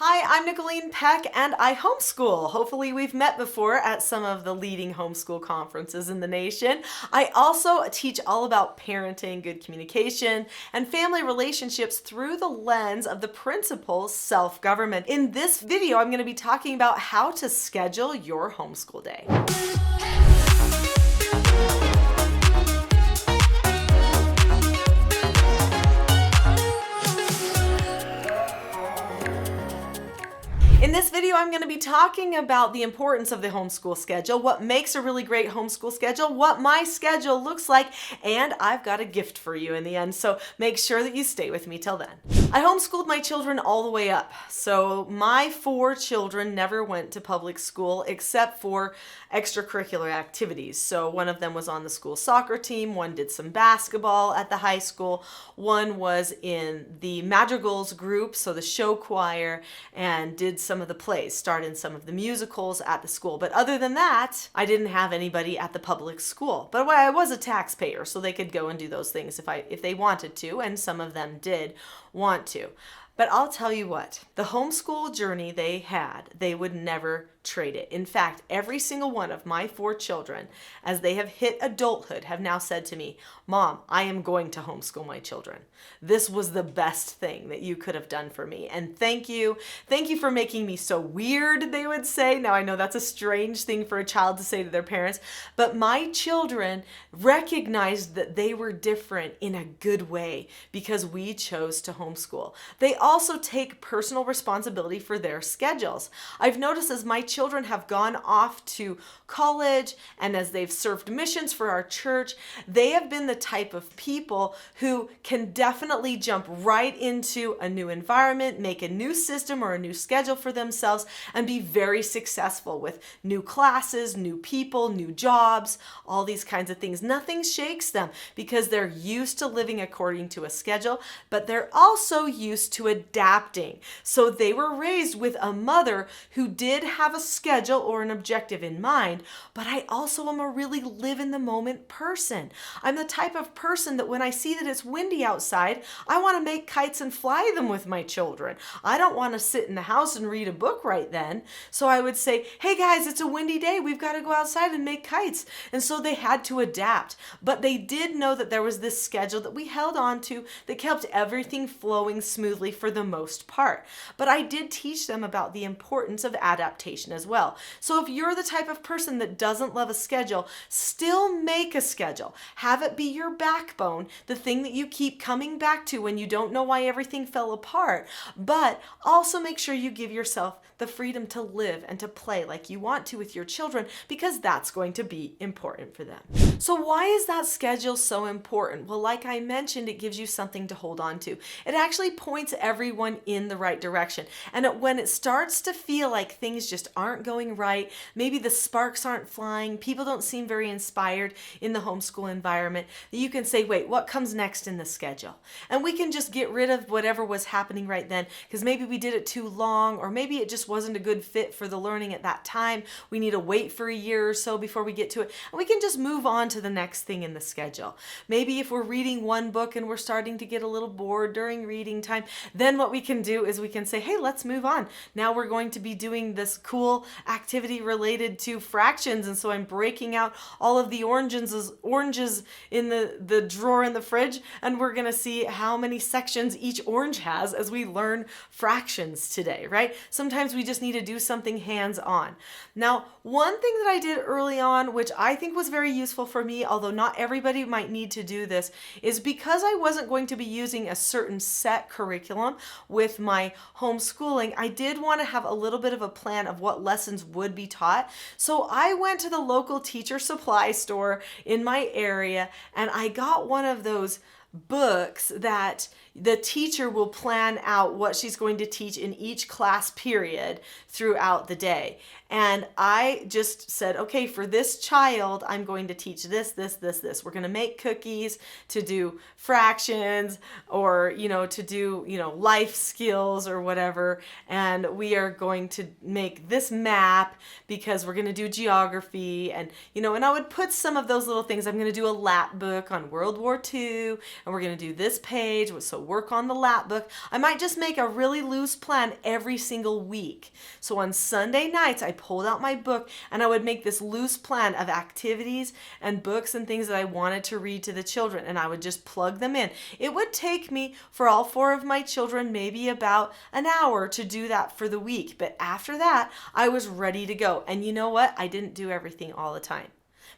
Hi, I'm Nicholeen Peck and I homeschool. Hopefully we've met before at some of the leading homeschool conferences in the nation. I also teach all about parenting, good communication, and family relationships through the lens of the principle self-government. In this video, I'm going to be talking about how to schedule your homeschool day. In this video, I'm going to be talking about the importance of the homeschool schedule, what makes a really great homeschool schedule, what my schedule looks like, and I've got a gift for you in the end, so make sure that you stay with me till then. I homeschooled my children all the way up, so my 4 children never went to public school except for extracurricular activities. So one of them was on the school soccer team, one did some basketball at the high school, one was in the madrigals group, so the show choir, and did some of the plays, starred in some of the musicals at the school. But other than that, I didn't have anybody at the public school. But I was a taxpayer, so they could go and do those things if they wanted to, and some of them did want to. But I'll tell you what, the homeschool journey they had, they would never trade it. In fact, every single one of my 4 children, as they have hit adulthood, have now said to me, "Mom, I am going to homeschool my children. This was the best thing that you could have done for me. And thank you. Thank you for making me so weird," they would say. Now, I know that's a strange thing for a child to say to their parents, but my children recognized that they were different in a good way because we chose to homeschool. They also take personal responsibility for their schedules. I've noticed as my children have gone off to college and as they've served missions for our church, they have been the type of people who can definitely jump right into a new environment, make a new system or a new schedule for themselves, and be very successful with new classes, new people, new jobs, all these kinds of things. Nothing shakes them because they're used to living according to a schedule, but they're also used to adapting. So they were raised with a mother who did have a schedule or an objective in mind, but I also am a really live in the moment person. I'm the type of person that when I see that it's windy outside, I want to make kites and fly them with my children. I don't want to sit in the house and read a book right then. So I would say, "Hey guys, it's a windy day. We've got to go outside and make kites." And so they had to adapt, but they did know that there was this schedule that we held on to that kept everything flowing smoothly for the most part. But I did teach them about the importance of adaptation as well. So if you're the type of person that doesn't love a schedule, still make a schedule. Have it be your backbone, the thing that you keep coming back to when you don't know why everything fell apart. But also make sure you give yourself the freedom to live and to play like you want to with your children, because that's going to be important for them. So why is that schedule so important? Well, like I mentioned, it gives you something to hold on to. It actually points everyone in the right direction. And when it starts to feel like things just aren't going right, maybe the sparks aren't flying, people don't seem very inspired in the homeschool environment, you can say, wait, what comes next in the schedule? And we can just get rid of whatever was happening right then, because maybe we did it too long, or maybe it just wasn't a good fit for the learning at that time. We need to wait for a year or so before we get to it. And we can just move on to the next thing in the schedule. Maybe if we're reading one book and we're starting to get a little bored during reading time, then what we can do is we can say, hey, let's move on. Now we're going to be doing this cool activity related to fractions. And so I'm breaking out all of the oranges in the drawer in the fridge, and we're going to see how many sections each orange has as we learn fractions today, right? Sometimes we just need to do something hands-on. Now, one thing that I did early on, which I think was very useful for me, although not everybody might need to do this, is because I wasn't going to be using a certain set curriculum with my homeschooling, I did want to have a little bit of a plan of what lessons would be taught. So I went to the local teacher supply store in my area and I got one of those books that the teacher will plan out what she's going to teach in each class period throughout the day. And I just said, okay, for this child, I'm going to teach this. We're going to make cookies to do fractions or, to do, life skills or whatever. And we are going to make this map because we're going to do geography. And, and I would put some of those little things. I'm going to do a lap book on World War II, and we're going to do this page. So So work on the lap book. I might just make a really loose plan every single week. So on Sunday nights, I pulled out my book and I would make this loose plan of activities and books and things that I wanted to read to the children, and I would just plug them in. It would take me for all 4 of my children maybe about an hour to do that for the week. But after that, I was ready to go. And you know what? I didn't do everything all the time.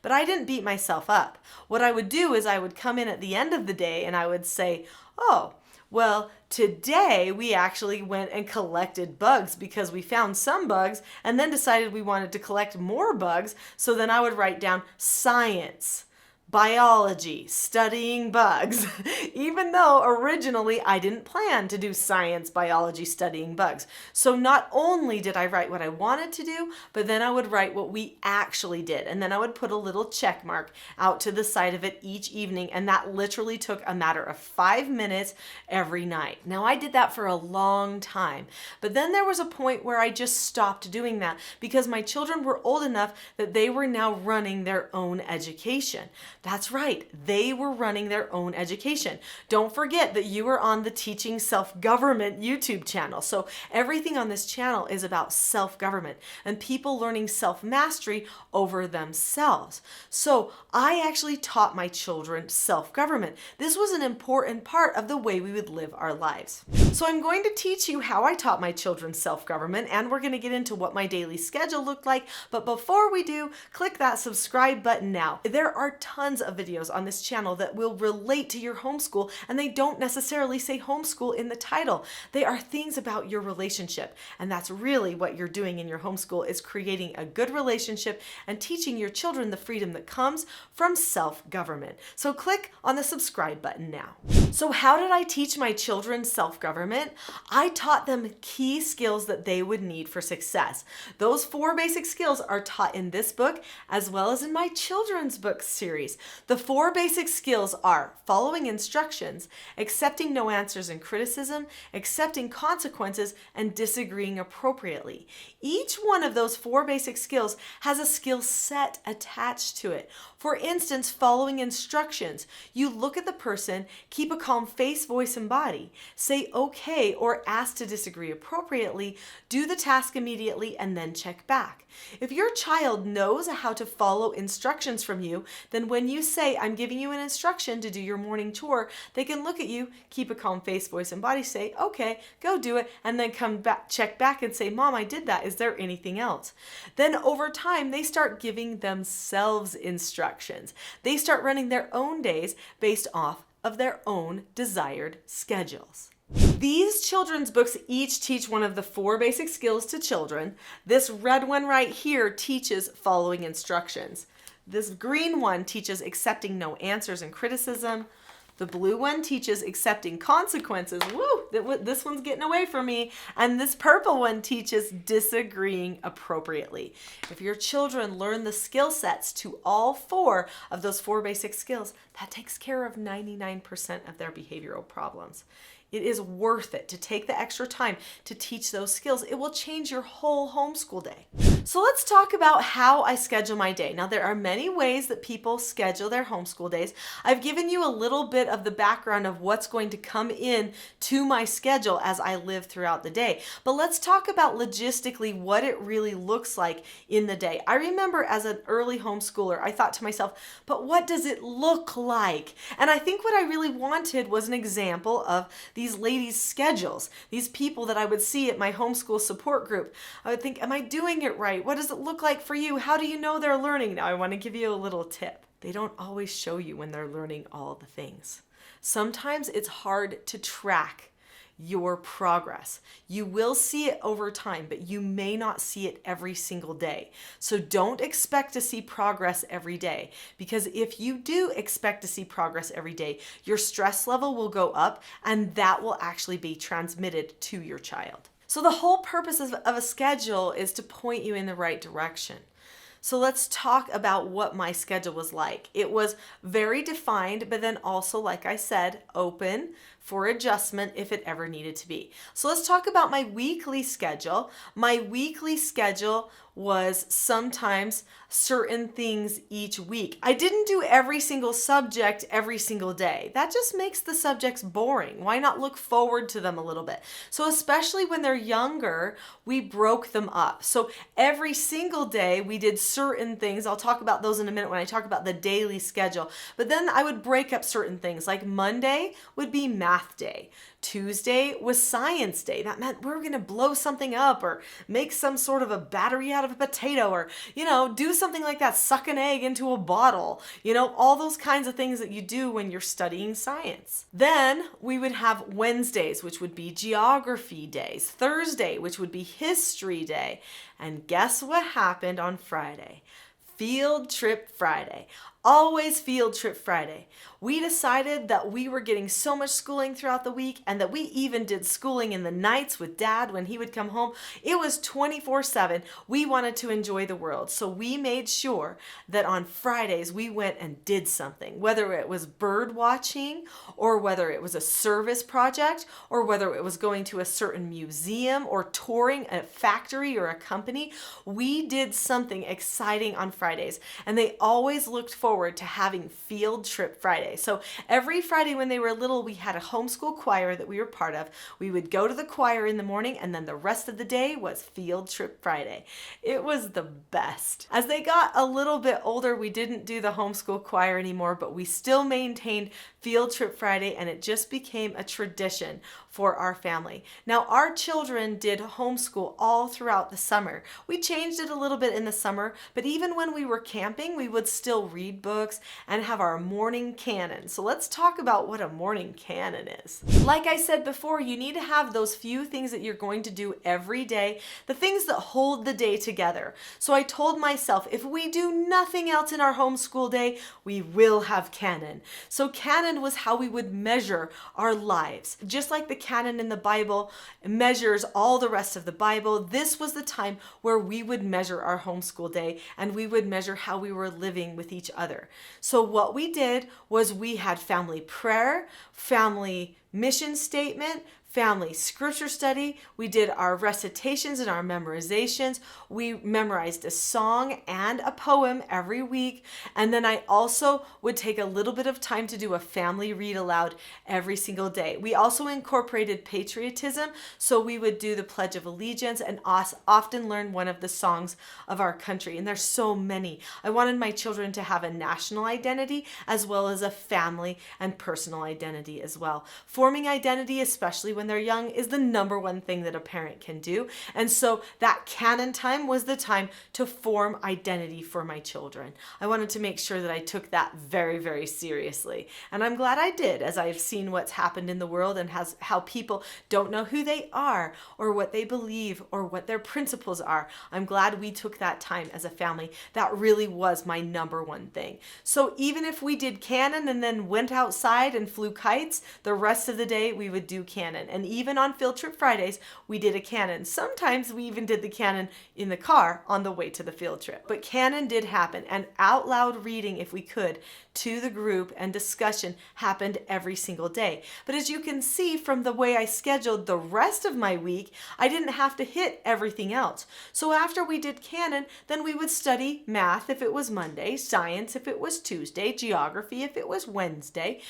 But I didn't beat myself up. What I would do is I would come in at the end of the day and I would say, oh, well, today we actually went and collected bugs because we found some bugs and then decided we wanted to collect more bugs. So then I would write down science, biology, studying bugs, even though originally I didn't plan to do science, biology, studying bugs. So not only did I write what I wanted to do, but then I would write what we actually did. And then I would put a little check mark out to the side of it each evening. And that literally took a matter of 5 minutes every night. Now I did that for a long time, but then there was a point where I just stopped doing that because my children were old enough that they were now running their own education. That's right, they were running their own education. Don't forget that you are on the Teaching Self-Government YouTube channel. So everything on this channel is about self-government and people learning self-mastery over themselves. So I actually taught my children self-government. This was an important part of the way we would live our lives. So I'm going to teach you how I taught my children self-government, and we're going to get into what my daily schedule looked like. But before we do, click that subscribe button now. There are tons of videos on this channel that will relate to your homeschool, and they don't necessarily say homeschool in the title. They are things about your relationship, and that's really what you're doing in your homeschool, is creating a good relationship and teaching your children the freedom that comes from self-government. So click on the subscribe button now. So how did I teach my children self-government? I taught them key skills that they would need for success. Those 4 basic skills are taught in this book as well as in my children's book series. The 4 basic skills are following instructions, accepting no answers and criticism, accepting consequences, and disagreeing appropriately. Each one of those 4 basic skills has a skill set attached to it. For instance, following instructions. You look at the person, keep a calm face, voice, and body. Say okay or ask to disagree appropriately, do the task immediately, and then check back. If your child knows how to follow instructions from you, then when you say, I'm giving you an instruction to do your morning chore, they can look at you, keep a calm face, voice, and body, say, okay, go do it, and then come back, check back and say, Mom, I did that. Is there anything else? Then over time, they start giving themselves instructions. They start running their own days based off of their own desired schedules. These children's books each teach one of the 4 basic skills to children. This red one right here teaches following instructions. This green one teaches accepting no answers and criticism. The blue one teaches accepting consequences. Woo, this one's getting away from me. And this purple one teaches disagreeing appropriately. If your children learn the skill sets to all 4 of those 4 basic skills, that takes care of 99% of their behavioral problems. It is worth it to take the extra time to teach those skills. It will change your whole homeschool day. So let's talk about how I schedule my day. Now, there are many ways that people schedule their homeschool days. I've given you a little bit of the background of what's going to come in to my schedule as I live throughout the day. But let's talk about logistically what it really looks like in the day. I remember as an early homeschooler, I thought to myself, but what does it look like? And I think what I really wanted was an example of these ladies' schedules, these people that I would see at my homeschool support group. I would think, am I doing it right? What does it look like for you? How do you know they're learning? Now, I want to give you a little tip. They don't always show you when they're learning all the things. Sometimes it's hard to track your progress. You will see it over time, but you may not see it every single day. So don't expect to see progress every day, because if you do expect to see progress every day, your stress level will go up, and that will actually be transmitted to your child. So the whole purpose of a schedule is to point you in the right direction. So let's talk about what my schedule was like. It was very defined, but then also, like I said, open for adjustment if it ever needed to be. So let's talk about my weekly schedule. My weekly schedule was sometimes certain things each week. I didn't do every single subject every single day. That just makes the subjects boring. Why not look forward to them a little bit? So especially when they're younger, we broke them up. So every single day we did certain things. I'll talk about those in a minute when I talk about the daily schedule. But then I would break up certain things. Like Monday would be math day. Tuesday was science day. That meant we were going to blow something up or make some sort of a battery out of a potato or, do something like that, suck an egg into a bottle, all those kinds of things that you do when you're studying science. Then we would have Wednesdays, which would be geography days, Thursday, which would be history day. And guess what happened on Friday? Field Trip Friday. Always Field Trip Friday. We decided that we were getting so much schooling throughout the week and that we even did schooling in the nights with Dad when he would come home. It was 24/7. We wanted to enjoy the world. So we made sure that on Fridays we went and did something, whether it was bird watching or whether it was a service project or whether it was going to a certain museum or touring a factory or a company. We did something exciting on Fridays, and they always looked forward to having Field Trip Friday. So every Friday when they were little, we had a homeschool choir that we were part of. We would go to the choir in the morning, and then the rest of the day was Field Trip Friday. It was the best. As they got a little bit older, we didn't do the homeschool choir anymore, but we still maintained Field Trip Friday, and it just became a tradition for our family. Now, our children did homeschool all throughout the summer. We changed it a little bit in the summer, but even when we were camping, we would still read books and have our morning canon. So let's talk about what a morning canon is. Like I said before, you need to have those few things that you're going to do every day, the things that hold the day together. So I told myself, if we do nothing else in our homeschool day, we will have canon. So canon was how we would measure our lives. Just like the canon in the Bible measures all the rest of the Bible, this was the time where we would measure our homeschool day, and we would measure how we were living with each other. So what we did was we had family prayer, family mission statement, family scripture study. We did our recitations and our memorizations. We memorized a song and a poem every week. And then I also would take a little bit of time to do a family read aloud every single day. We also incorporated patriotism. So we would do the Pledge of Allegiance and often learn one of the songs of our country. And there's so many. I wanted my children to have a national identity as well as a family and personal identity as well. Forming identity, especially when they're young, is the number one thing that a parent can do. And so that canon time was the time to form identity for my children. I wanted to make sure that I took that very, very seriously. And I'm glad I did, as I've seen what's happened in the world and how people don't know who they are or what they believe or what their principles are. I'm glad we took that time as a family. That really was my number one thing. So even if we did canon and then went outside and flew kites, the rest of the day we would do canon. And even on Field Trip Fridays, we did a canon. Sometimes we even did the canon in the car on the way to the field trip. But canon did happen, and out loud reading, if we could, to the group and discussion happened every single day. But as you can see from the way I scheduled the rest of my week, I didn't have to hit everything else. So after we did canon, then we would study math if it was Monday, science if it was Tuesday, geography if it was Wednesday,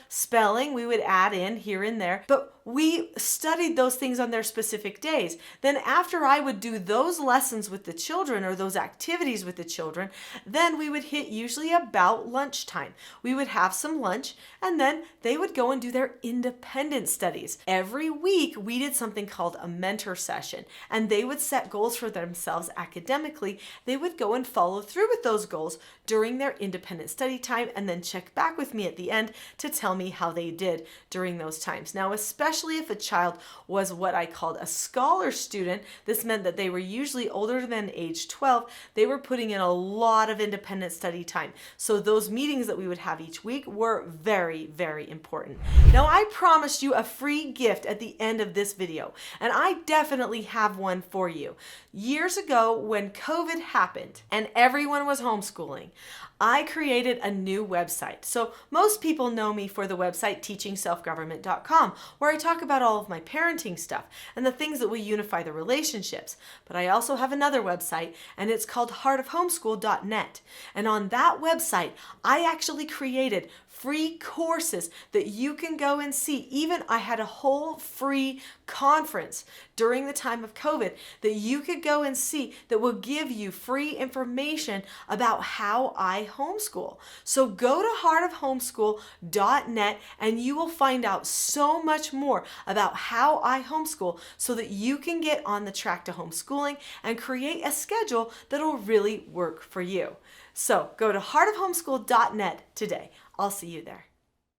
spelling we would add in here and there. But we studied those things on their specific days. Then after I would do those lessons with the children or those activities with the children, then we would hit usually about lunchtime. We would have some lunch, and then they would go and do their independent studies. Every week we did something called a mentor session, and they would set goals for themselves academically. They would go and follow through with those goals during their independent study time and then check back with me at the end to tell me how they did during those times. Now, especially if a child was what I called a scholar student, this meant that they were usually older than age 12. They were putting in a lot of independent study time. So those meetings that we would have each week were very, very important. Now, I promised you a free gift at the end of this video, and I definitely have one for you. Years ago, when COVID happened and everyone was homeschooling, I created a new website. So most people know me for the website teachingselfgovernment.com, where I talk about all of my parenting stuff and the things that will unify the relationships. But I also have another website, and it's called heartofhomeschool.net. And on that website, I actually created free courses that you can go and see. Even I had a whole free conference during the time of COVID that you could go and see that will give you free information about how I homeschool. So go to heartofhomeschool.net and you will find out so much more about how I homeschool so that you can get on the track to homeschooling and create a schedule that will really work for you. So go to heartofhomeschool.net today. I'll see you there.